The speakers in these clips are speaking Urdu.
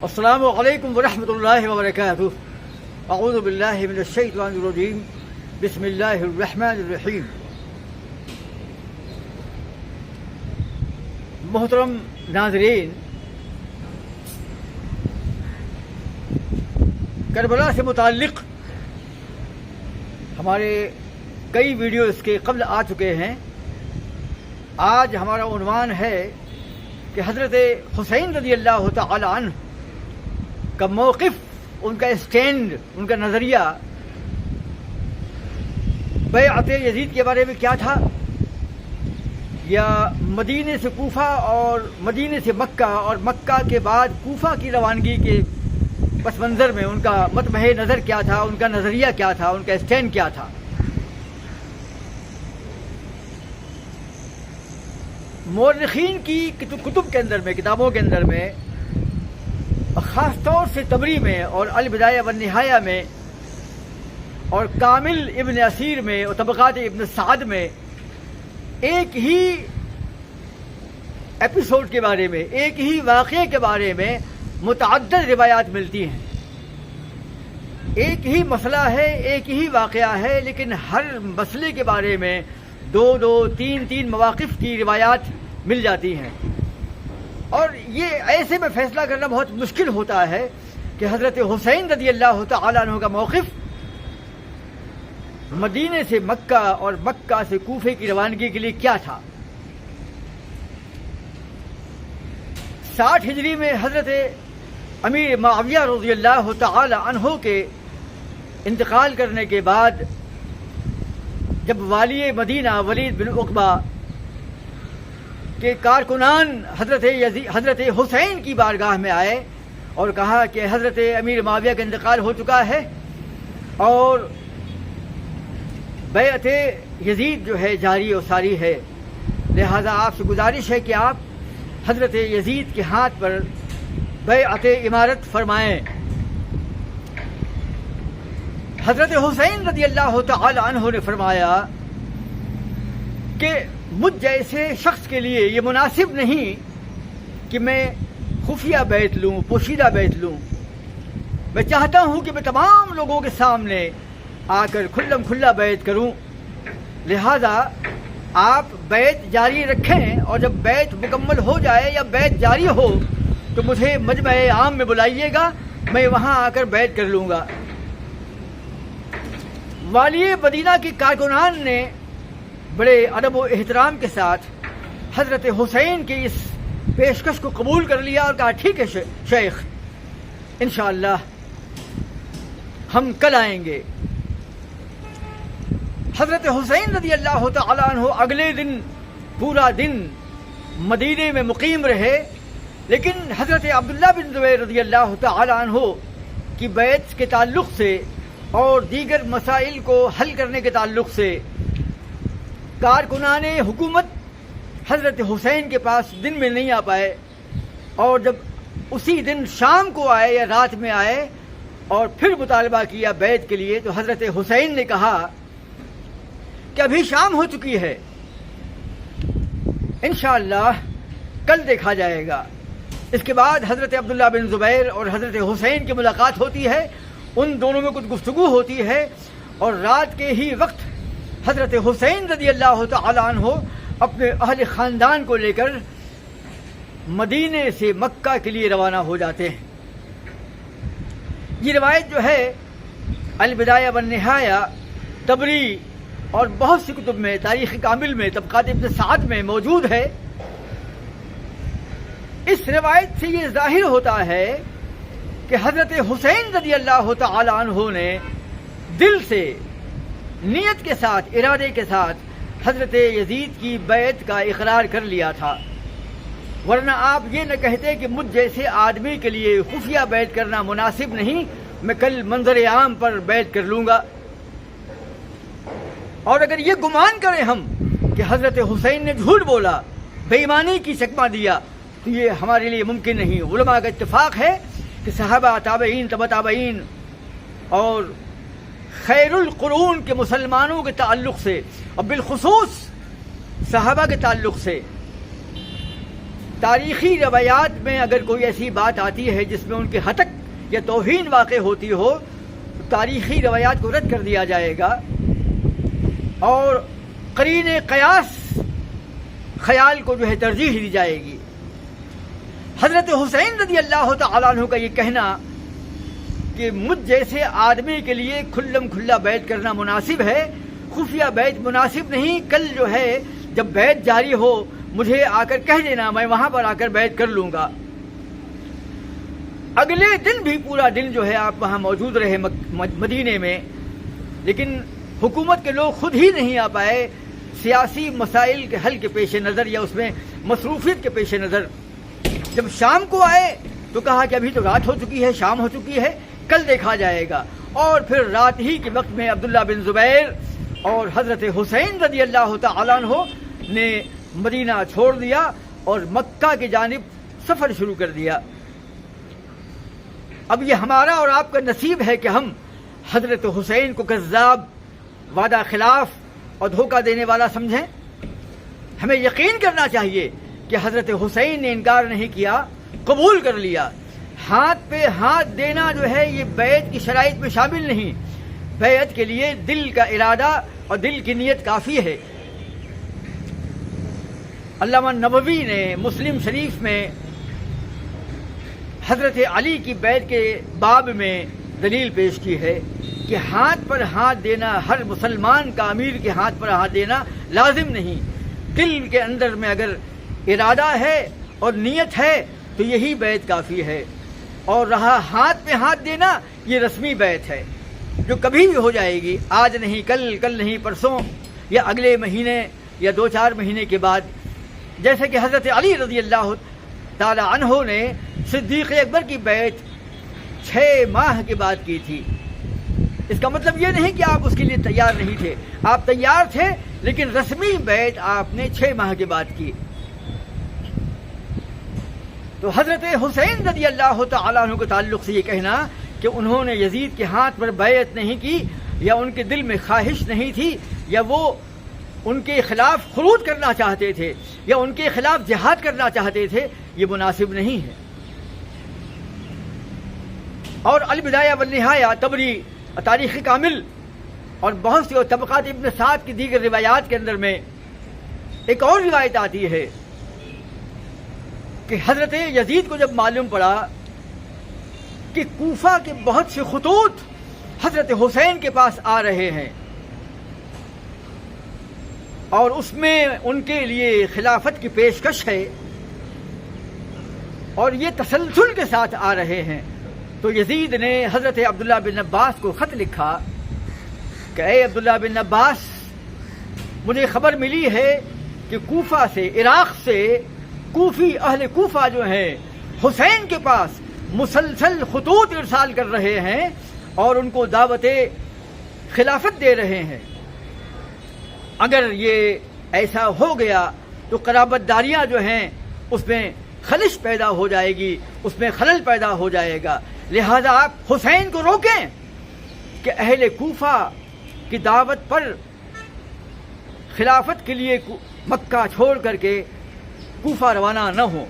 السلام علیکم ورحمۃ اللہ وبرکاتہ۔ اعوذ باللہ من الشیطان الرجیم، بسم اللہ الرحمن الرحیم۔ محترم ناظرین، کربلا سے متعلق ہمارے کئی ویڈیوز کے قبل آ چکے ہیں۔ آج ہمارا عنوان ہے کہ حضرت حسین رضی اللہ تعالی عنہ کا موقف، ان کا اسٹینڈ، ان کا نظریہ بیعت یزید کے بارے میں کیا تھا، یا مدینے سے کوفہ اور مدینے سے مکہ اور مکہ کے بعد کوفہ کی روانگی کے پس منظر میں ان کا مطمع نظر کیا تھا، ان کا نظریہ کیا تھا، ان کا اسٹینڈ کیا تھا۔ مورخین کی کتب کے اندر میں، کتابوں کے اندر میں، خاص طور سے تبری میں اور البدایہ والنہایہ میں اور کامل ابن اسیر میں اور طبقات ابن سعد میں ایک ہی ایپیسوڈ کے بارے میں، ایک ہی واقعے کے بارے میں متعدد روایات ملتی ہیں۔ ایک ہی مسئلہ ہے، ایک ہی واقعہ ہے، لیکن ہر مسئلے کے بارے میں دو تین مواقف کی روایات مل جاتی ہیں، اور یہ ایسے میں فیصلہ کرنا بہت مشکل ہوتا ہے کہ حضرت حسین رضی اللہ تعالیٰ عنہ کا موقف مدینے سے مکہ اور مکہ سے کوفے کی روانگی کے لیے کیا تھا۔ 60 ہجری میں حضرت امیر معاویہ رضی اللہ تعالی عنہ کے انتقال کرنے کے بعد جب والی مدینہ ولید بن عقبہ کہ کارکنان حضرت حسین کی بارگاہ میں آئے اور کہا کہ حضرت امیر معاویہ کا انتقال ہو چکا ہے اور بیعت یزید جو ہے جاری و ساری ہے، لہذا آپ سے گزارش ہے کہ آپ حضرت یزید کے ہاتھ پر بیعت امارت فرمائیں۔ حضرت حسین رضی اللہ تعالی عنہ نے فرمایا کہ مجھ جیسے شخص کے لیے یہ مناسب نہیں کہ میں خفیہ بیعت لوں، پوشیدہ بیعت لوں۔ میں چاہتا ہوں کہ میں تمام لوگوں کے سامنے آ کر کھلم کھلا بیعت کروں، لہذا آپ بیعت جاری رکھیں، اور جب بیعت مکمل ہو جائے یا بیعت جاری ہو تو مجھے مجمع عام میں بلائیے گا، میں وہاں آ کر بیعت کر لوں گا۔ والی مدینہ کے کارکنان نے بڑے ادب و احترام کے ساتھ حضرت حسین کی اس پیشکش کو قبول کر لیا اور کہا ٹھیک ہے شیخ، انشاءاللہ ہم کل آئیں گے۔ حضرت حسین رضی اللہ تعالیٰ عنہ اگلے دن پورا دن مدینے میں مقیم رہے، لیکن حضرت عبداللہ بن زبیر رضی اللہ تعالیٰ عنہ کی بیعت کے تعلق سے اور دیگر مسائل کو حل کرنے کے تعلق سے کارکنان حکومت حضرت حسین کے پاس دن میں نہیں آ پائے، اور جب اسی دن شام کو آئے یا رات میں آئے اور پھر مطالبہ کیا بیعت کے لیے، تو حضرت حسین نے کہا کہ ابھی شام ہو چکی ہے، انشاءاللہ کل دیکھا جائے گا۔ اس کے بعد حضرت عبداللہ بن زبیر اور حضرت حسین کی ملاقات ہوتی ہے، ان دونوں میں کچھ گفتگو ہوتی ہے، اور رات کے ہی وقت حضرت حسین رضی اللہ تعالی عنہ اپنے اہل خاندان کو لے کر مدینے سے مکہ کے لیے روانہ ہو جاتے ہیں۔ یہ روایت جو ہے البدایہ والنہایہ، تبری اور بہت سی کتب میں، تاریخ کامل میں، طبقات ابن سعد میں موجود ہے۔ اس روایت سے یہ ظاہر ہوتا ہے کہ حضرت حسین رضی اللہ تعالی عنہ نے دل سے، نیت کے ساتھ، ارادے کے ساتھ حضرت یزید کی بیعت کا اقرار کر لیا تھا، ورنہ آپ یہ نہ کہتے کہ مجھ جیسے آدمی کے لیے خفیہ بیعت کرنا مناسب نہیں، میں کل منظر عام پر بیعت کر لوں گا۔ اور اگر یہ گمان کریں ہم کہ حضرت حسین نے جھوٹ بولا، بے ایمانی کی چکمہ دیا، تو یہ ہمارے لیے ممکن نہیں۔ علماء کا اتفاق ہے کہ صحابہ، تابعین، تبع تابعین اور خیر القرون کے مسلمانوں کے تعلق سے، اور بالخصوص صحابہ کے تعلق سے تاریخی روایات میں اگر کوئی ایسی بات آتی ہے جس میں ان کی ہتک یا توہین واقع ہوتی ہو تو تاریخی روایات کو رد کر دیا جائے گا اور قرین قیاس خیال کو جو ہے ترجیح دی جائے گی۔ حضرت حسین رضی اللہ تعالیٰ عنہ کا یہ کہنا کہ مجھ جیسے آدمی کے لیے کھلم کھلا بیعت کرنا مناسب ہے، خفیہ بیعت مناسب نہیں، کل جو ہے جب بیعت جاری ہو مجھے آ کر کہہ دینا، میں وہاں پر آ کر بیعت کر لوں گا۔ اگلے دن بھی پورا دن جو ہے آپ وہاں موجود رہے مدینے میں، لیکن حکومت کے لوگ خود ہی نہیں آ پائے، سیاسی مسائل کے حل کے پیش نظر یا اس میں مصروفیت کے پیش نظر۔ جب شام کو آئے تو کہا کہ ابھی تو رات ہو چکی ہے، شام ہو چکی ہے، کل دیکھا جائے گا، اور پھر رات ہی کے وقت میں عبداللہ بن زبیر اور حضرت حسین رضی اللہ تعالیٰ عنہ نے مدینہ چھوڑ دیا اور مکہ کی جانب سفر شروع کر دیا۔ اب یہ ہمارا اور آپ کا نصیب ہے کہ ہم حضرت حسین کو کذاب، وعدہ خلاف اور دھوکہ دینے والا سمجھیں۔ ہمیں یقین کرنا چاہیے کہ حضرت حسین نے انکار نہیں کیا، قبول کر لیا۔ ہاتھ پہ ہاتھ دینا جو ہے یہ بیعت کی شرائط میں شامل نہیں، بیعت کے لیے دل کا ارادہ اور دل کی نیت کافی ہے۔ علامہ نووی نے مسلم شریف میں حضرت علی کی بیعت کے باب میں دلیل پیش کی ہے کہ ہاتھ پر ہاتھ دینا ہر مسلمان کا امیر کے ہاتھ پر ہاتھ دینا لازم نہیں، دل کے اندر میں اگر ارادہ ہے اور نیت ہے تو یہی بیعت کافی ہے۔ اور رہا ہاتھ پہ ہاتھ دینا، یہ رسمی بیعت ہے جو کبھی بھی ہو جائے گی، آج نہیں کل، کل نہیں پرسوں، یا اگلے مہینے یا 2-4 مہینے کے بعد، جیسے کہ حضرت علی رضی اللہ تعالی عنہ نے صدیق اکبر کی بیعت 6 ماہ کے بعد کی تھی۔ اس کا مطلب یہ نہیں کہ آپ اس کے لیے تیار نہیں تھے، آپ تیار تھے، لیکن رسمی بیعت آپ نے 6 ماہ کے بعد کی۔ تو حضرت حسین رضی اللہ تعالیٰ عنہ کے تعلق سے یہ کہنا کہ انہوں نے یزید کے ہاتھ پر بیعت نہیں کی، یا ان کے دل میں خواہش نہیں تھی، یا وہ ان کے خلاف خروج کرنا چاہتے تھے، یا ان کے خلاف جہاد کرنا چاہتے تھے، یہ مناسب نہیں ہے۔ اور البدایہ والنہایہ، طبری، تاریخ کامل اور بہت سی طبقات ابن سعد کی دیگر روایات کے اندر میں ایک اور روایت آتی ہے کہ حضرت یزید کو جب معلوم پڑا کہ کوفہ کے بہت سے خطوط حضرت حسین کے پاس آ رہے ہیں اور اس میں ان کے لیے خلافت کی پیشکش ہے اور یہ تسلسل کے ساتھ آ رہے ہیں، تو یزید نے حضرت عبداللہ بن عباس کو خط لکھا کہ اے عبداللہ بن عباس، مجھے خبر ملی ہے کہ کوفہ سے، عراق سے کوفی اہل کوفہ جو ہیں حسین کے پاس مسلسل خطوط ارسال کر رہے ہیں اور ان کو دعوت خلافت دے رہے ہیں۔ اگر یہ ایسا ہو گیا تو قرابت داریاں جو ہیں اس میں خلش پیدا ہو جائے گی، اس میں خلل پیدا ہو جائے گا، لہذا آپ حسین کو روکیں کہ اہل کوفہ کی دعوت پر خلافت کے لیے مکہ چھوڑ کر کے کوفہ روانہ نہ ہو۔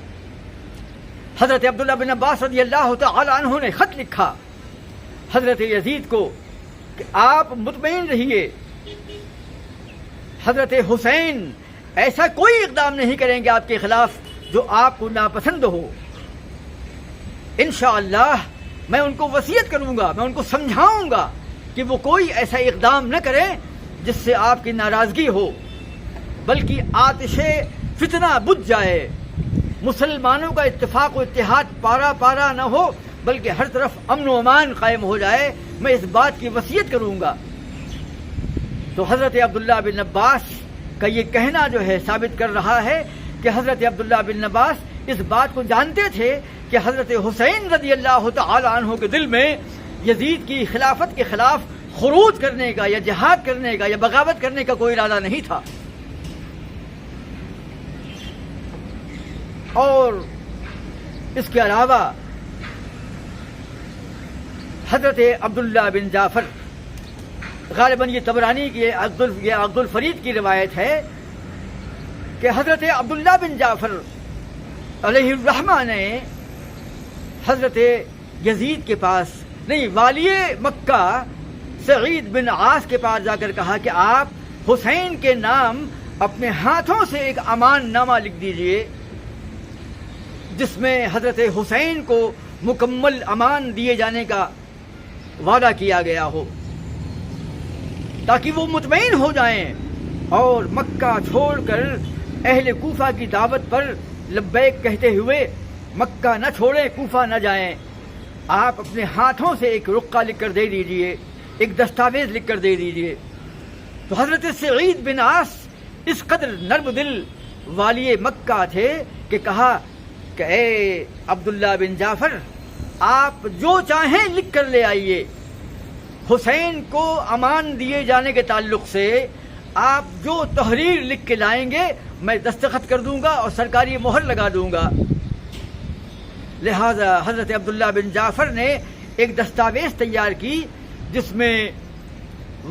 حضرت عبداللہ بن عباس رضی اللہ تعالی عنہ نے خط لکھا حضرت یزید کو کہ آپ مطمئن رہیے، حضرت حسین ایسا کوئی اقدام نہیں کریں گے آپ کے خلاف جو آپ کو ناپسند ہو۔ انشاءاللہ میں ان کو وصیت کروں گا، میں ان کو سمجھاؤں گا کہ وہ کوئی ایسا اقدام نہ کریں جس سے آپ کی ناراضگی ہو، بلکہ آتش فتنہ بجھ جائے، مسلمانوں کا اتفاق و اتحاد پارا پارا نہ ہو، بلکہ ہر طرف امن و امان قائم ہو جائے، میں اس بات کی وصیت کروں گا۔ تو حضرت عبداللہ بن عباس کا یہ کہنا جو ہے ثابت کر رہا ہے کہ حضرت عبداللہ بن عباس اس بات کو جانتے تھے کہ حضرت حسین رضی اللہ تعالی عنہ کے دل میں یزید کی خلافت کے خلاف خروج کرنے کا یا جہاد کرنے کا یا بغاوت کرنے کا کوئی ارادہ نہیں تھا۔ اور اس کے علاوہ حضرت عبداللہ بن جعفر، غالباً یہ طبرانی کی عبد الفرید کی روایت ہے کہ حضرت عبداللہ بن جعفر علیہ الرحمہ نے حضرت یزید کے پاس نہیں، والی مکہ سعید بن عاص کے پاس جا کر کہا کہ آپ حسین کے نام اپنے ہاتھوں سے ایک امان نامہ لکھ دیجئے جس میں حضرت حسین کو مکمل امان دیے جانے کا وعدہ کیا گیا ہو، تاکہ وہ مطمئن ہو جائیں اور مکہ چھوڑ کر اہل کوفہ کی دعوت پر لبیک کہتے ہوئے مکہ نہ چھوڑیں، کوفہ نہ جائیں۔ آپ اپنے ہاتھوں سے ایک رقعہ لکھ کر دے دیجئے، ایک دستاویز لکھ کر دے دیجئے۔ تو حضرت سعید بن عاص اس قدر نرم دل والی مکہ تھے کہ کہا کہ اے عبداللہ بن جعفر، آپ جو چاہیں لکھ کر لے آئیے، حسین کو امان دیے جانے کے تعلق سے آپ جو تحریر لکھ کے لائیں گے میں دستخط کر دوں گا اور سرکاری مہر لگا دوں گا۔ لہذا حضرت عبداللہ بن جعفر نے ایک دستاویز تیار کی جس میں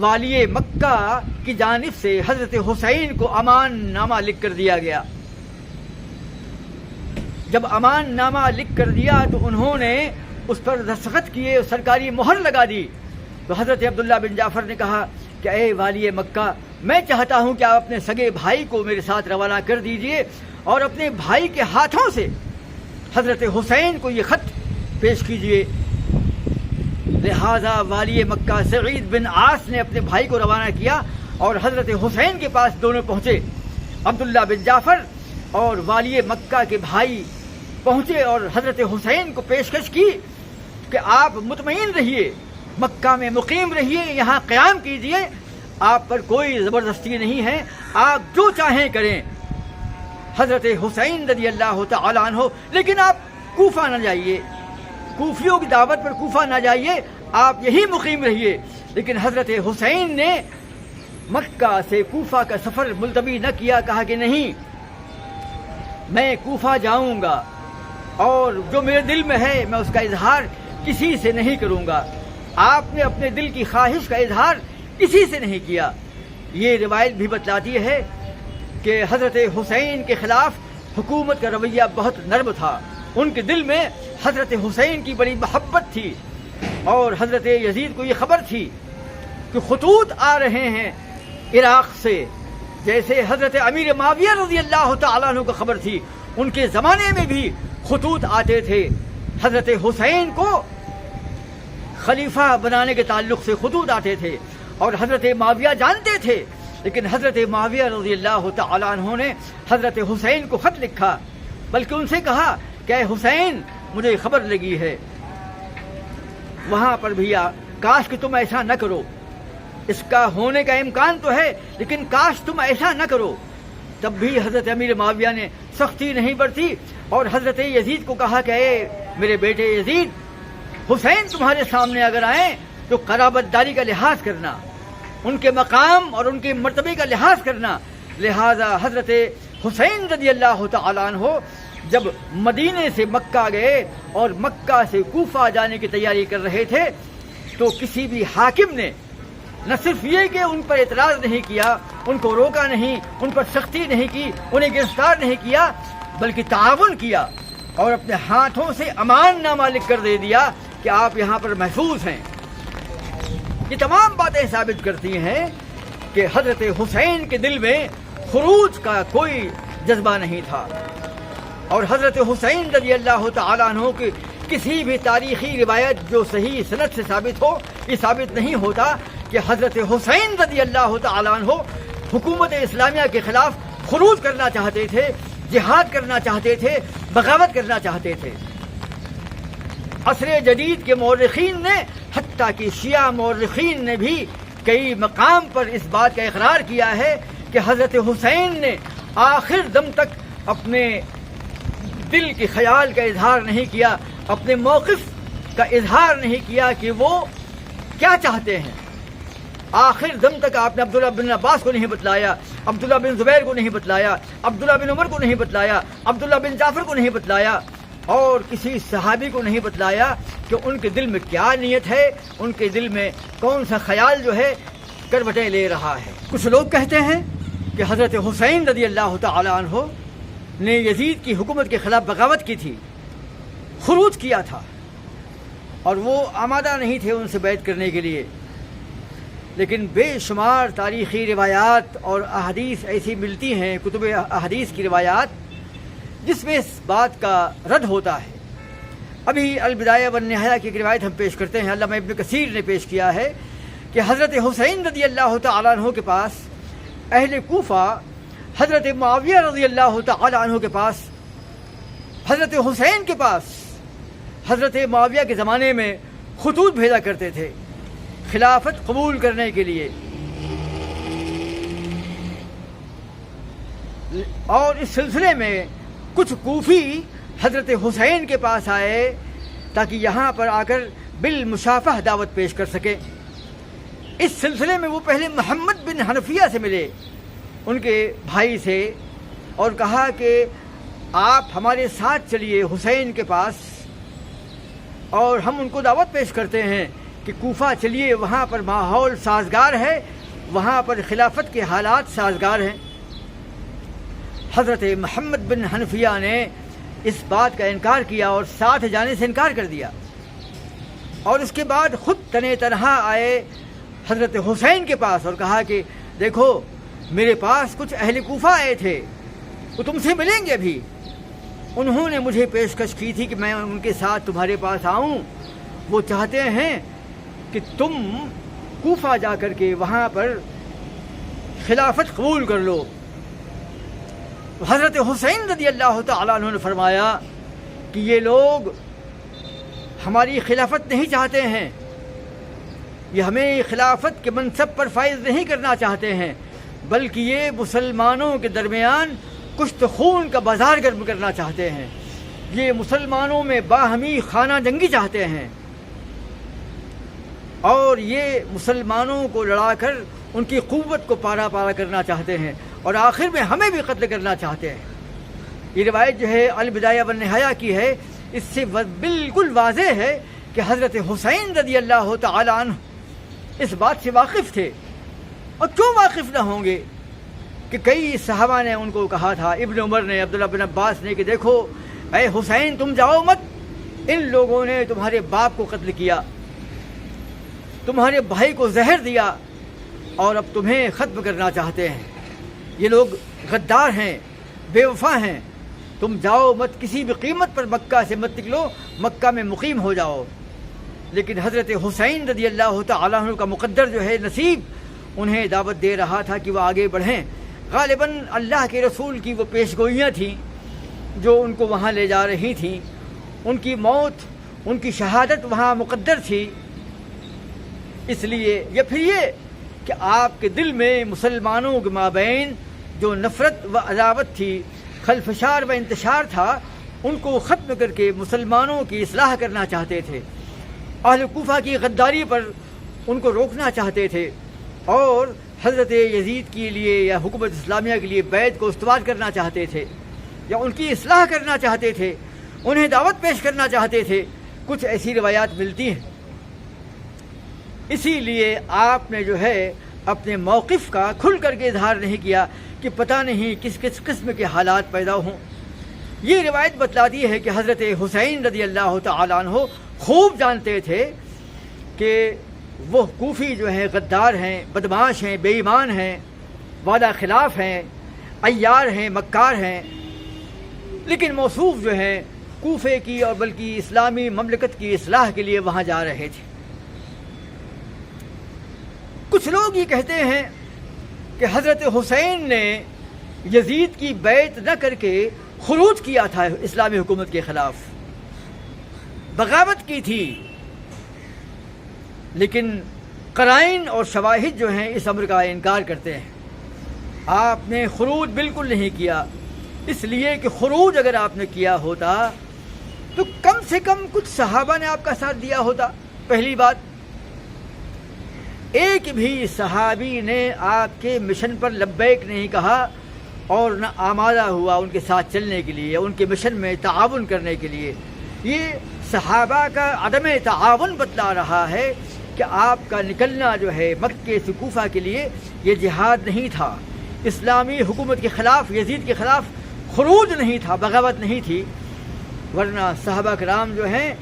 والی مکہ کی جانب سے حضرت حسین کو امان نامہ لکھ کر دیا گیا۔ جب امان نامہ لکھ کر دیا تو انہوں نے اس پر دستخط کیے اور سرکاری مہر لگا دی۔ تو حضرت عبداللہ بن جعفر نے کہا کہ اے والی مکہ، میں چاہتا ہوں کہ آپ اپنے سگے بھائی کو میرے ساتھ روانہ کر دیجئے اور اپنے بھائی کے ہاتھوں سے حضرت حسین کو یہ خط پیش کیجئے۔ لہذا والی مکہ سعید بن عاص نے اپنے بھائی کو روانہ کیا اور حضرت حسین کے پاس دونوں پہنچے۔ عبداللہ بن جعفر اور والی مکہ کے بھائی پہنچے اور حضرت حسین کو پیشکش کی کہ آپ مطمئن رہیے، مکہ میں مقیم رہیے، یہاں قیام کیجئے، آپ پر کوئی زبردستی نہیں ہے، آپ جو چاہیں کریں۔ حضرت حسین رضی اللہ تعالیٰ عنہ، لیکن آپ کوفہ نہ جائیے، کوفیوں کی دعوت پر کوفہ نہ جائیے، آپ یہی مقیم رہیے۔ لیکن حضرت حسین نے مکہ سے کوفہ کا سفر ملتوی نہ کیا، کہا کہ نہیں، میں کوفہ جاؤں گا اور جو میرے دل میں ہے میں اس کا اظہار کسی سے نہیں کروں گا۔ آپ نے اپنے دل کی خواہش کا اظہار کسی سے نہیں کیا۔ یہ روایت بھی بتلاتی ہے کہ حضرت حسین کے خلاف حکومت کا رویہ بہت نرم تھا، ان کے دل میں حضرت حسین کی بڑی محبت تھی، اور حضرت یزید کو یہ خبر تھی کہ خطوط آ رہے ہیں عراق سے، جیسے حضرت امیر معاویہ رضی اللہ تعالیٰ عنہ کو خبر تھی، ان کے زمانے میں بھی خطوط آتے تھے، حضرت حسین کو خلیفہ بنانے کے تعلق سے خطوط آتے تھے، اور حضرت معاویہ جانتے تھے، لیکن حضرت معاویہ رضی اللہ تعالیٰ عنہ نے حضرت حسین کو خط لکھا، بلکہ ان سے کہا کہ اے حسین، مجھے خبر لگی ہے وہاں پر بھی کاش کہ تم ایسا نہ کرو، اس کا ہونے کا امکان تو ہے لیکن کاش تم ایسا نہ کرو۔ تب بھی حضرت امیر معاویہ نے سختی نہیں برتی اور حضرت یزید کو کہا کہ اے میرے بیٹے یزید، حسین تمہارے سامنے اگر آئیں تو قرابت داری کا لحاظ کرنا، ان کے مقام اور ان کے مرتبے کا لحاظ کرنا۔ لہذا حضرت حسین رضی اللہ تعالیٰ عنہ جب مدینے سے مکہ گئے اور مکہ سے کوفہ جانے کی تیاری کر رہے تھے تو کسی بھی حاکم نے نہ صرف یہ کہ ان پر اعتراض نہیں کیا، ان کو روکا نہیں، ان پر سختی نہیں کی، انہیں گرفتار نہیں کیا، بلکہ تعاون کیا اور اپنے ہاتھوں سے امان نامہ لکھ کر دے دیا کہ آپ یہاں پر محفوظ ہیں۔ یہ تمام باتیں ثابت کرتی ہیں کہ حضرت حسین کے دل میں خروج کا کوئی جذبہ نہیں تھا، اور حضرت حسین رضی اللہ تعالیٰ عنہ کی کسی بھی تاریخی روایت جو صحیح سند سے ثابت ہو، یہ ثابت نہیں ہوتا کہ حضرت حسین رضی اللہ تعالیٰ عنہ حکومت اسلامیہ کے خلاف خروج کرنا چاہتے تھے، جہاد کرنا چاہتے تھے، بغاوت کرنا چاہتے تھے۔ عصر جدید کے مورخین نے، حتیٰ کہ شیعہ مورخین نے بھی کئی مقام پر اس بات کا اقرار کیا ہے کہ حضرت حسین نے آخر دم تک اپنے دل کے خیال کا اظہار نہیں کیا، اپنے موقف کا اظہار نہیں کیا کہ وہ کیا چاہتے ہیں۔ آخر دم تک آپ نے عبداللہ بن عباس کو نہیں بتلایا، عبداللہ بن زبیر کو نہیں بتلایا، عبداللہ بن عمر کو نہیں بتلایا، عبداللہ بن جعفر کو نہیں بتلایا، اور کسی صحابی کو نہیں بتلایا کہ ان کے دل میں کیا نیت ہے، ان کے دل میں کون سا خیال جو ہے کروٹیں لے رہا ہے۔ کچھ لوگ کہتے ہیں کہ حضرت حسین رضی اللہ تعالی عنہ نے یزید کی حکومت کے خلاف بغاوت کی تھی، خروج کیا تھا، اور وہ آمادہ نہیں تھے ان سے بیعت کرنے کے لیے. لیکن بے شمار تاریخی روایات اور احادیث ایسی ملتی ہیں، کتب احادیث کی روایات، جس میں اس بات کا رد ہوتا ہے. ابھی البدایہ والنہایہ کی ایک روایت ہم پیش کرتے ہیں، علامہ ابن کثیر نے پیش کیا ہے کہ حضرت حسین رضی اللہ تعالیٰ عنہ کے پاس اہل کوفہ حضرت معاویہ رضی اللہ تعالیٰ عنہ کے پاس، حضرت حسین کے پاس حضرت معاویہ کے زمانے میں خطوط بھیجا کرتے تھے خلافت قبول کرنے کے لیے. اور اس سلسلے میں کچھ کوفی حضرت حسین کے پاس آئے تاکہ یہاں پر آ کر بالمشافہ دعوت پیش کر سکے. اس سلسلے میں وہ پہلے محمد بن حنفیہ سے ملے، ان کے بھائی سے، اور کہا کہ آپ ہمارے ساتھ چلیے حسین کے پاس، اور ہم ان کو دعوت پیش کرتے ہیں کہ کوفہ چلیے، وہاں پر ماحول سازگار ہے، وہاں پر خلافت کے حالات سازگار ہیں. حضرت محمد بن حنفیہ نے اس بات کا انکار کیا اور ساتھ جانے سے انکار کر دیا، اور اس کے بعد خود تنے تنہا آئے حضرت حسین کے پاس اور کہا کہ دیکھو میرے پاس کچھ اہل کوفہ آئے تھے، وہ تم سے ملیں گے بھی، انہوں نے مجھے پیشکش کی تھی کہ میں ان کے ساتھ تمہارے پاس آؤں، وہ چاہتے ہیں کہ تم کوفہ جا کر کے وہاں پر خلافت قبول کر لو. حضرت حسین رضی اللہ تعالیٰ عنہ نے فرمایا کہ یہ لوگ ہماری خلافت نہیں چاہتے ہیں، یہ ہمیں خلافت کے منصب پر فائز نہیں کرنا چاہتے ہیں، بلکہ یہ مسلمانوں کے درمیان کشت خون کا بازار گرم کرنا چاہتے ہیں، یہ مسلمانوں میں باہمی خانہ جنگی چاہتے ہیں، اور یہ مسلمانوں کو لڑا کر ان کی قوت کو پارا پارا کرنا چاہتے ہیں، اور آخر میں ہمیں بھی قتل کرنا چاہتے ہیں. یہ روایت جو ہے البدایہ والنہایہ کی ہے، اس سے بالکل واضح ہے کہ حضرت حسین رضی اللہ تعالی عنہ اس بات سے واقف تھے. اور کیوں واقف نہ ہوں گے کہ کئی صحابہ نے ان کو کہا تھا، ابن عمر نے، عبداللہ بن عباس نے، کہ دیکھو اے حسین تم جاؤ مت، ان لوگوں نے تمہارے باپ کو قتل کیا، تمہارے بھائی کو زہر دیا، اور اب تمہیں ختم کرنا چاہتے ہیں، یہ لوگ غدار ہیں، بے وفا ہیں، تم جاؤ مت، کسی بھی قیمت پر مکہ سے مت نکلو، مکہ میں مقیم ہو جاؤ. لیکن حضرت حسین رضی اللہ تعالیٰ عنہ کا مقدر جو ہے، نصیب انہیں دعوت دے رہا تھا کہ وہ آگے بڑھیں. غالباً اللہ کے رسول کی وہ پیشگوئیاں تھیں جو ان کو وہاں لے جا رہی تھیں، ان کی موت، ان کی شہادت وہاں مقدر تھی. اس لیے یا پھر یہ کہ آپ کے دل میں مسلمانوں کے مابین جو نفرت و عداوت تھی، خلفشار و انتشار تھا، ان کو ختم کر کے مسلمانوں کی اصلاح کرنا چاہتے تھے، اہل کوفہ کی غداری پر ان کو روکنا چاہتے تھے، اور حضرت یزید کے لیے یا حکومت اسلامیہ کے لیے بیعت کو استوار کرنا چاہتے تھے، یا ان کی اصلاح کرنا چاہتے تھے، انہیں دعوت پیش کرنا چاہتے تھے. کچھ ایسی روایات ملتی ہیں. اسی لیے آپ نے جو ہے اپنے موقف کا کھل کر کے اظہار نہیں کیا کہ پتہ نہیں کس کس قسم کے حالات پیدا ہوں. یہ روایت بتلاتی ہے کہ حضرت حسین رضی اللہ تعالیٰ عنہ خوب جانتے تھے کہ وہ کوفی جو ہیں غدار ہیں، بدماش ہیں، بے ایمان ہیں، وعدہ خلاف ہیں، عیار ہیں، مکار ہیں، لیکن موصوف جو ہیں کوفے کی اور بلکہ اسلامی مملکت کی اصلاح کے لیے وہاں جا رہے تھے. کچھ لوگ یہ کہتے ہیں کہ حضرت حسین نے یزید کی بیعت نہ کر کے خروج کیا تھا، اسلامی حکومت کے خلاف بغاوت کی تھی، لیکن قرائن اور شواہد جو ہیں اس امر کا انکار کرتے ہیں. آپ نے خروج بالکل نہیں کیا، اس لیے کہ خروج اگر آپ نے کیا ہوتا تو کم سے کم کچھ صحابہ نے آپ کا ساتھ دیا ہوتا. پہلی بات، ایک بھی صحابی نے آپ کے مشن پر لبیک نہیں کہا اور نہ آمادہ ہوا ان کے ساتھ چلنے کے لیے، ان کے مشن میں تعاون کرنے کے لیے. یہ صحابہ کا عدم تعاون بتلا رہا ہے کہ آپ کا نکلنا جو ہے مکے سے کوفہ کے لیے یہ جہاد نہیں تھا، اسلامی حکومت کے خلاف، یزید کے خلاف خروج نہیں تھا، بغاوت نہیں تھی، ورنہ صحابہ کرام جو ہیں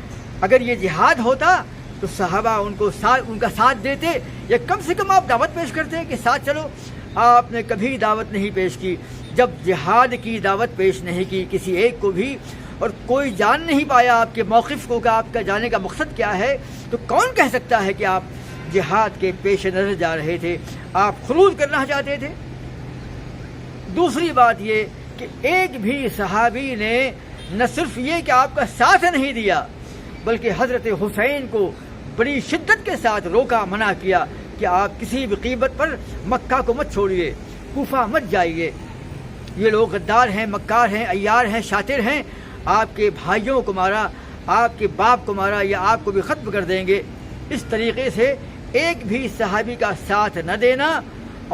اگر یہ جہاد ہوتا تو صحابہ ان کا ساتھ دیتے، یا کم سے کم آپ دعوت پیش کرتے کہ ساتھ چلو۔ آپ نے کبھی دعوت نہیں پیش کی، جب جہاد کی دعوت پیش نہیں کی کسی ایک کو بھی، اور کوئی جان نہیں پایا آپ کے موقف کو کہ آپ کا جانے کا مقصد کیا ہے، تو کون کہہ سکتا ہے کہ آپ جہاد کے پیش نظر جا رہے تھے، آپ خروج کرنا چاہتے تھے؟ دوسری بات یہ کہ ایک بھی صحابی نے نہ صرف یہ کہ آپ کا ساتھ نہیں دیا، بلکہ حضرت حسین کو بڑی شدت کے ساتھ روکا، منع کیا کہ آپ کسی بھی قیمت پر مکہ کو مت چھوڑیے، کوفہ مت جائیے، یہ لوگ غدار ہیں، مکار ہیں، عیار ہیں، شاطر ہیں، آپ کے بھائیوں کو مارا، آپ کے باپ کو مارا، یا آپ کو بھی ختم کر دیں گے۔ اس طریقے سے ایک بھی صحابی کا ساتھ نہ دینا،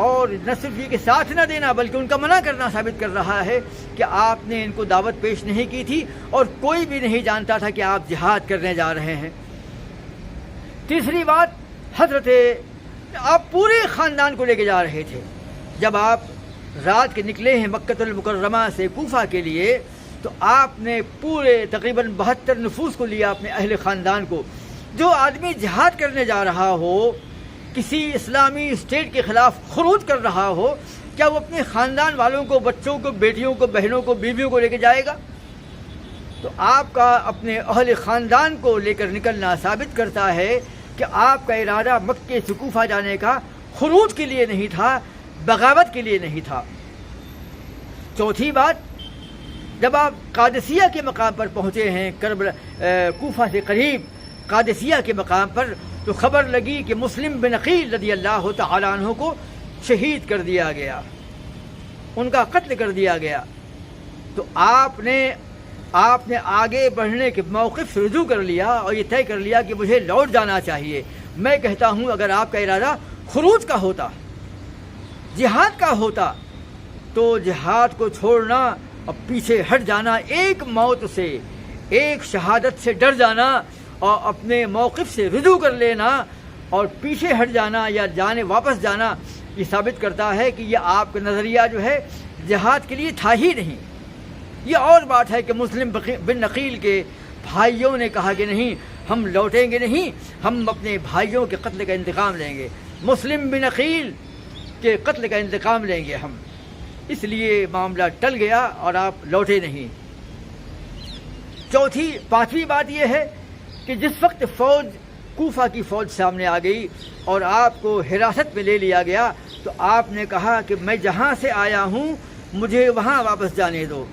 اور نہ صرف یہ کہ ساتھ نہ دینا بلکہ ان کا منع کرنا ثابت کر رہا ہے کہ آپ نے ان کو دعوت پیش نہیں کی تھی، اور کوئی بھی نہیں جانتا تھا کہ آپ جہاد کرنے جا رہے ہیں۔ تیسری بات، آپ پورے خاندان کو لے کے جا رہے تھے۔ جب آپ رات کے نکلے ہیں مکۃ المکرمہ سے کوفہ کے لیے، تو آپ نے پورے تقریباً 72 نفوس کو لیا، اپنے اہل خاندان کو۔ جو آدمی جہاد کرنے جا رہا ہو، کسی اسلامی اسٹیٹ کے خلاف خروج کر رہا ہو، کیا وہ اپنے خاندان والوں کو، بچوں کو، بیٹیوں کو، بہنوں کو، بیویوں کو لے کے جائے گا؟ تو آپ کا اپنے اہل خاندان کو لے کر نکلنا ثابت کرتا ہے کہ آپ کا ارادہ مکے سے کوفہ جانے کا خروج کے لیے نہیں تھا، بغاوت کے لیے نہیں تھا۔ چوتھی بات، جب آپ قادسیہ کے مقام پر پہنچے ہیں، کوفہ سے قریب قادسیہ کے مقام پر، تو خبر لگی کہ مسلم بن عقیل رضی اللہ تعالیٰ عنہ کو شہید کر دیا گیا، ان کا قتل کر دیا گیا۔ تو آپ نے آگے بڑھنے کے موقف سے رجوع کر لیا اور یہ طے کر لیا کہ مجھے لوٹ جانا چاہیے۔ میں کہتا ہوں اگر آپ کا ارادہ خروج کا ہوتا، جہاد کا ہوتا، تو جہاد کو چھوڑنا اور پیچھے ہٹ جانا، ایک موت سے، ایک شہادت سے ڈر جانا اور اپنے موقف سے رجوع کر لینا اور پیچھے ہٹ جانا یا واپس جانا، یہ ثابت کرتا ہے کہ یہ آپ کا نظریہ جو ہے جہاد کے لیے تھا ہی نہیں۔ یہ اور بات ہے کہ مسلم بن عقیل کے بھائیوں نے کہا کہ نہیں، ہم لوٹیں گے نہیں، ہم اپنے بھائیوں کے قتل کا انتقام لیں گے، مسلم بن عقیل کے قتل کا انتقام لیں گے ہم۔ اس لیے معاملہ ٹل گیا اور آپ لوٹے نہیں۔ پانچویں بات یہ ہے کہ جس وقت کوفہ کی فوج سامنے آ گئی اور آپ کو حراست میں لے لیا گیا، تو آپ نے کہا کہ میں جہاں سے آیا ہوں مجھے وہاں واپس جانے دو۔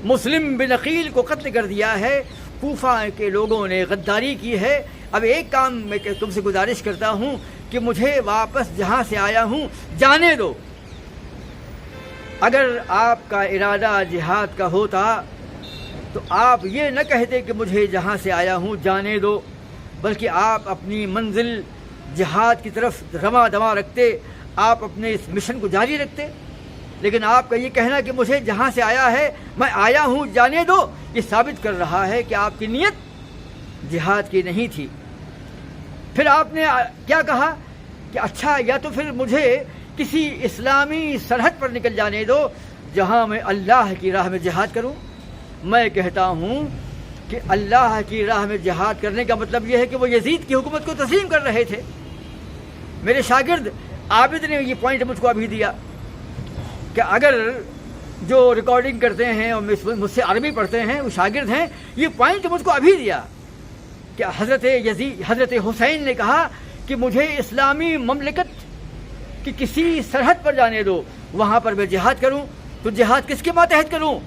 مسلم بن عقیل کو قتل کر دیا ہے، کوفہ کے لوگوں نے غداری کی ہے۔ اب ایک کام میں تم سے گزارش کرتا ہوں کہ مجھے واپس جہاں سے آیا ہوں جانے دو۔ اگر آپ کا ارادہ جہاد کا ہوتا تو آپ یہ نہ کہتے کہ مجھے جہاں سے آیا ہوں جانے دو، بلکہ آپ اپنی منزل جہاد کی طرف رواں دواں رکھتے، آپ اپنے اس مشن کو جاری رکھتے۔ لیکن آپ کا یہ کہنا کہ مجھے جہاں سے آیا ہے میں آیا ہوں جانے دو، یہ ثابت کر رہا ہے کہ آپ کی نیت جہاد کی نہیں تھی۔ پھر آپ نے کیا کہا کہ اچھا، یا تو پھر مجھے کسی اسلامی سرحد پر نکل جانے دو جہاں میں اللہ کی راہ میں جہاد کروں۔ میں کہتا ہوں کہ اللہ کی راہ میں جہاد کرنے کا مطلب یہ ہے کہ وہ یزید کی حکومت کو تسلیم کر رہے تھے۔ میرے شاگرد عابد نے یہ پوائنٹ مجھ کو ابھی دیا کہ اگر جو ریکارڈنگ کرتے ہیں اور مجھ سے عربی پڑھتے ہیں وہ شاگرد ہیں، یہ پوائنٹ مجھ کو ابھی دیا کہ حضرت حسین نے کہا کہ مجھے اسلامی مملکت کی کسی سرحد پر جانے دو، وہاں پر میں جہاد کروں۔ تو جہاد کس کے ماتحت کروں؟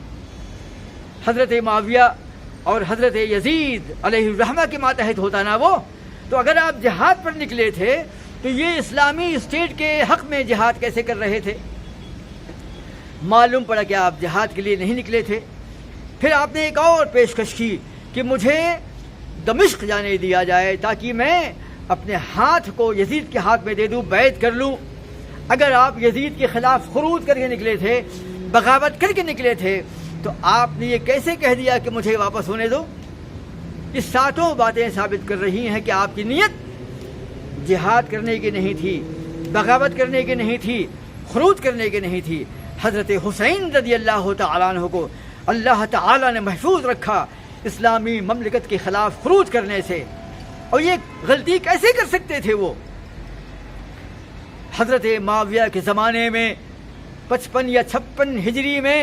حضرت معاویہ اور حضرت یزید علیہ الرحمہ کے ماتحت ہوتا نا وہ۔ تو اگر آپ جہاد پر نکلے تھے تو یہ اسلامی اسٹیٹ کے حق میں جہاد کیسے کر رہے تھے؟ معلوم پڑا کہ آپ جہاد کے لیے نہیں نکلے تھے۔ پھر آپ نے ایک اور پیشکش کی کہ مجھے دمشق جانے دیا جائے تاکہ میں اپنے ہاتھ کو یزید کے ہاتھ میں دے دوں، بیعت کر لوں۔ اگر آپ یزید کے خلاف خروج کر کے نکلے تھے، بغاوت کر کے نکلے تھے، تو آپ نے یہ کیسے کہہ دیا کہ مجھے واپس ہونے دو؟ یہ ساتوں باتیں ثابت کر رہی ہیں کہ آپ کی نیت جہاد کرنے کی نہیں تھی، بغاوت کرنے کی نہیں تھی، خروج کرنے کی نہیں تھی۔ حضرت حسین رضی اللہ تعالیٰ عنہ کو اللہ تعالیٰ نے محفوظ رکھا اسلامی مملکت کے خلاف خروج کرنے سے. اور یہ غلطی کیسے کر سکتے تھے وہ؟ حضرت معاویہ کے زمانے میں 55 یا 56 ہجری میں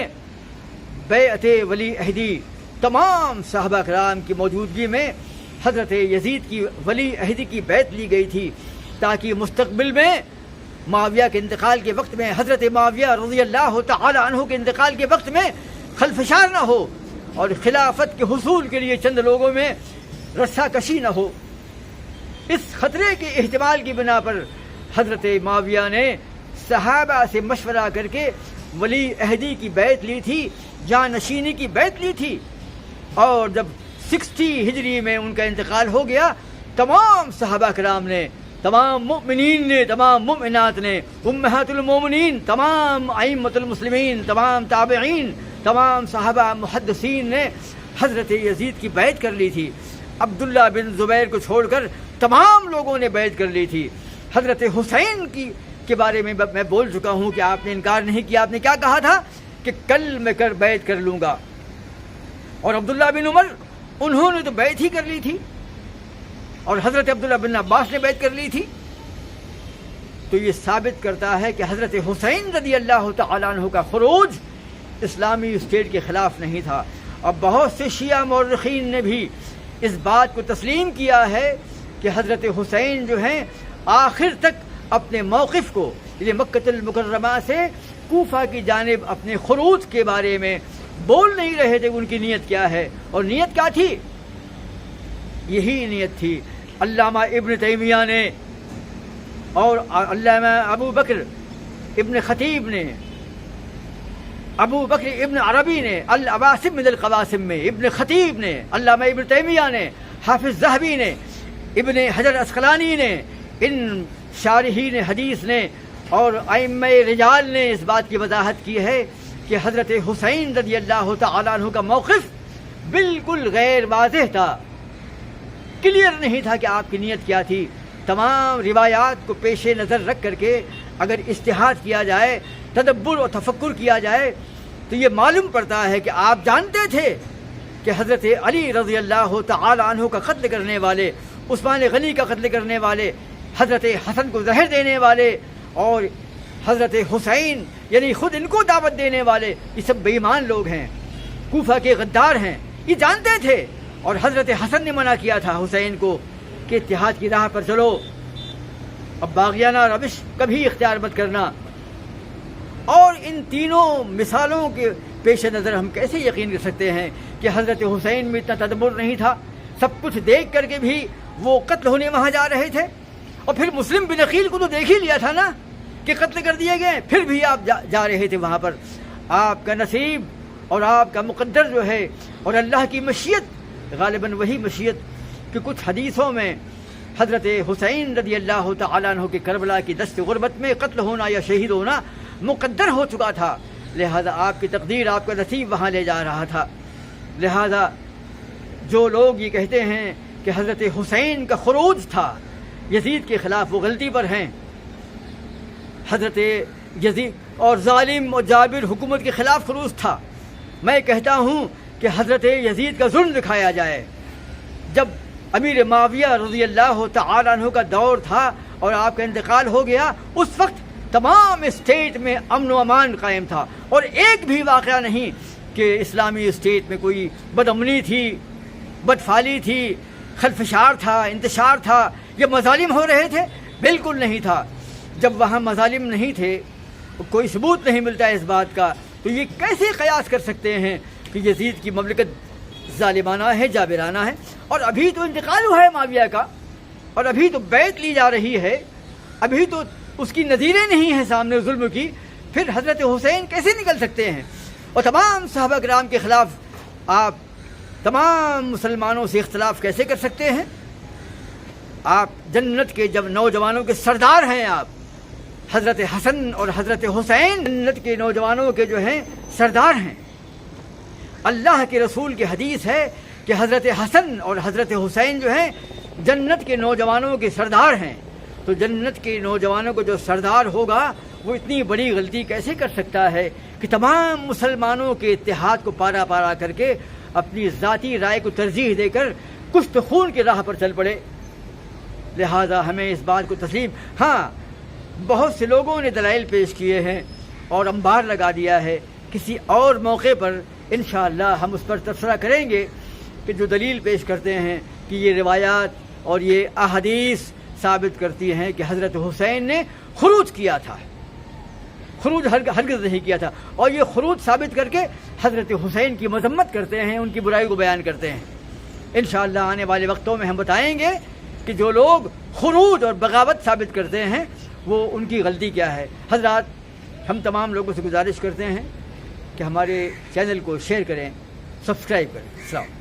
بیعت ولی عہدی تمام صحابہ کرام کی موجودگی میں حضرت یزید کی ولی عہدی کی بیعت لی گئی تھی تاکہ مستقبل میں معاویہ کے انتقال کے وقت میں حضرت معاویہ رضی اللہ تعالی عنہ کے انتقال کے وقت میں خلفشار نہ ہو اور خلافت کے حصول کے لیے چند لوگوں میں رسا کشی نہ ہو. اس خطرے کے احتمال کی بنا پر حضرت معاویہ نے صحابہ سے مشورہ کر کے ولی عہدی کی بیعت لی تھی، جانشینی کی بیعت لی تھی. اور جب 60 ہجری میں ان کا انتقال ہو گیا، تمام صحابہ کرام نے، تمام مؤمنین نے، تمام مؤمنات نے، امہات المومنین، تمام ائمۃ المسلمین، تمام تابعین، تمام صحابہ محدثین نے حضرت یزید کی بیعت کر لی تھی. عبداللہ بن زبیر کو چھوڑ کر تمام لوگوں نے بیعت کر لی تھی. حضرت حسین کے بارے میں میں بول چکا ہوں کہ آپ نے انکار نہیں کیا. آپ نے کیا کہا تھا کہ کل میں بیعت کر لوں گا. اور عبداللہ بن عمر انہوں نے تو بیعت ہی کر لی تھی، اور حضرت عبداللہ بن عباس نے بیعت کر لی تھی. تو یہ ثابت کرتا ہے کہ حضرت حسین رضی اللہ تعالیٰ عنہ کا خروج اسلامی اسٹیٹ کے خلاف نہیں تھا. اور بہت سے شیعہ مورخین نے بھی اس بات کو تسلیم کیا ہے کہ حضرت حسین جو ہیں آخر تک اپنے موقف کو یہ مکہ المکرمہ سے کوفہ کی جانب اپنے خروج کے بارے میں بول نہیں رہے تھے. ان کی نیت کیا ہے، اور نیت کیا تھی؟ یہی نیت تھی. علامہ ابن تیمیہ نے اور علامہ ابو بکر ابن خطیب نے، ابو بکر ابن عربی نے العواصم من القواسم میں، ابن خطیب نے، علامہ ابن تیمیہ نے، حافظ ذہبی نے، ابن حجر اسقلانی نے، ان شارحین حدیث نے اور ائمہ رجال نے اس بات کی وضاحت کی ہے کہ حضرت حسین رضی اللہ تعالیٰ عنہ کا موقف بالکل غیر واضح تھا، کلیئر نہیں تھا کہ آپ کی نیت کیا تھی. تمام روایات کو پیش نظر رکھ کر کے اگر اجتہاد کیا جائے، تدبر و تفکر کیا جائے تو یہ معلوم پڑتا ہے کہ آپ جانتے تھے کہ حضرت علی رضی اللہ تعالی عنہ کا قتل کرنے والے، عثمان غنی کا قتل کرنے والے، حضرت حسن کو زہر دینے والے اور حضرت حسین یعنی خود ان کو دعوت دینے والے، یہ سب بے ایمان لوگ ہیں، کوفہ کے غدار ہیں. یہ جانتے تھے. اور حضرت حسن نے منع کیا تھا حسین کو کہ اتحاد کی راہ پر چلو، اب باغیانہ روش کبھی اختیار مت کرنا. اور ان تینوں مثالوں کے پیش نظر ہم کیسے یقین کر سکتے ہیں کہ حضرت حسین میں اتنا تدبر نہیں تھا؟ سب کچھ دیکھ کر کے بھی وہ قتل ہونے وہاں جا رہے تھے. اور پھر مسلم بن عقیل کو تو دیکھ ہی لیا تھا نا کہ قتل کر دیے گئے، پھر بھی آپ جا رہے تھے وہاں پر. آپ کا نصیب اور آپ کا مقدر جو ہے اور اللہ کی مشیت، غالباً وہی مشیت کہ کچھ حدیثوں میں حضرت حسین رضی اللہ تعالیٰ عنہ کے کربلا کی دست غربت میں قتل ہونا یا شہید ہونا مقدر ہو چکا تھا. لہذا آپ کی تقدیر، آپ کا نصیب وہاں لے جا رہا تھا. لہذا جو لوگ یہ کہتے ہیں کہ حضرت حسین کا خروج تھا یزید کے خلاف، وہ غلطی پر ہیں. حضرت یزید اور ظالم اور جابر حکومت کے خلاف خروج تھا. میں کہتا ہوں کہ حضرت یزید کا ظلم دکھایا جائے. جب امیر معاویہ رضی اللہ تعالی عنہ کا دور تھا اور آپ کا انتقال ہو گیا، اس وقت تمام اسٹیٹ میں امن و امان قائم تھا، اور ایک بھی واقعہ نہیں کہ اسلامی اسٹیٹ میں کوئی بدامنی تھی، بدفعالی تھی، خلفشار تھا، انتشار تھا، یہ مظالم ہو رہے تھے. بالکل نہیں تھا. جب وہاں مظالم نہیں تھے، کوئی ثبوت نہیں ملتا اس بات کا، تو یہ کیسے قیاس کر سکتے ہیں کہ یزید کی مملکت ظالمانہ ہے، جابرانہ ہے؟ اور ابھی تو انتقال ہوا ہے معاویہ کا، اور ابھی تو بیعت لی جا رہی ہے، ابھی تو اس کی نظیریں نہیں ہیں سامنے ظلم کی. پھر حضرت حسین کیسے نکل سکتے ہیں؟ اور تمام صحابہ کرام کے خلاف آپ تمام مسلمانوں سے اختلاف کیسے کر سکتے ہیں؟ آپ جنت کے جب نوجوانوں کے سردار ہیں. آپ حضرت حسن اور حضرت حسین جنت کے نوجوانوں کے جو ہیں سردار ہیں. اللہ کے رسول کی حدیث ہے کہ حضرت حسن اور حضرت حسین جو ہیں جنت کے نوجوانوں کے سردار ہیں. تو جنت کے نوجوانوں کو جو سردار ہوگا وہ اتنی بڑی غلطی کیسے کر سکتا ہے کہ تمام مسلمانوں کے اتحاد کو پارا پارا کر کے اپنی ذاتی رائے کو ترجیح دے کر کشت خون کی راہ پر چل پڑے. لہذا ہمیں اس بات کو تسلیم، ہاں بہت سے لوگوں نے دلائل پیش کیے ہیں اور انبار لگا دیا ہے، کسی اور موقع پر انشاءاللہ ہم اس پر تبصرہ کریں گے کہ جو دلیل پیش کرتے ہیں کہ یہ روایات اور یہ احادیث ثابت کرتی ہیں کہ حضرت حسین نے خروج کیا تھا، خروج ہرگز نہیں کیا تھا، اور یہ خروج ثابت کر کے حضرت حسین کی مذمت کرتے ہیں، ان کی برائی کو بیان کرتے ہیں. انشاءاللہ آنے والے وقتوں میں ہم بتائیں گے کہ جو لوگ خروج اور بغاوت ثابت کرتے ہیں وہ ان کی غلطی کیا ہے. حضرات، ہم تمام لوگوں سے گزارش کرتے ہیں کہ ہمارے چینل کو شیئر کریں، سبسکرائب کریں. السلام.